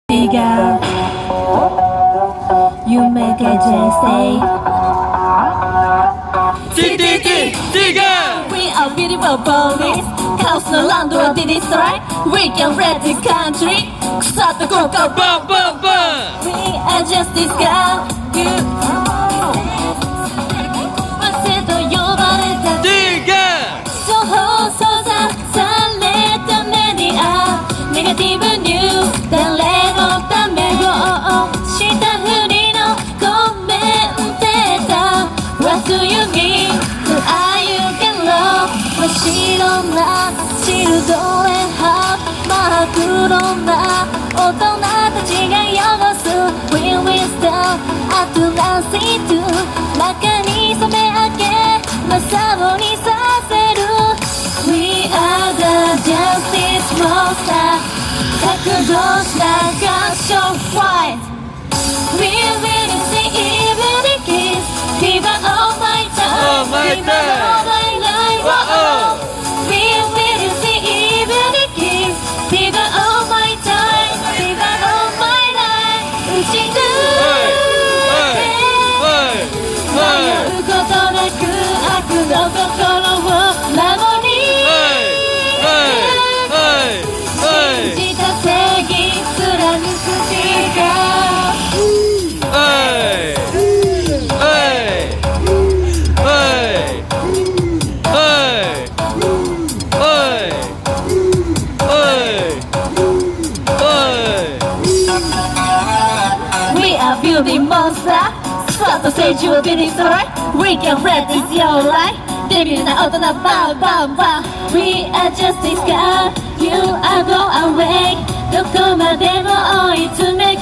Girl, you make a say. We are beautiful bodies. House no longer did it right. We can red the country. Start the go go boom boom boom. We are just this girl. You. 汗と呼ばれた情報操作されたメディア。ネガティブニュー誰のためをしたふりのコメンテーター What do you mean? Who are you? Get low 真っ白なチルドレンハー真っ黒な大人たちが汚す We will stop at last to 中に染め上げ真っ青にさせる We are the justice monster 覚悟した合唱 White We will see evil kiss Fever of my time Fever of my life We will see evil kiss Fever of my time Fever of my life 打ち抜け迷うことなく悪の心を守り信じた正義貫く力We are building monster スパート聖地をビリストライ We can red is your life デビューな大人バンバンバン We are just this girl You are go away どこまでも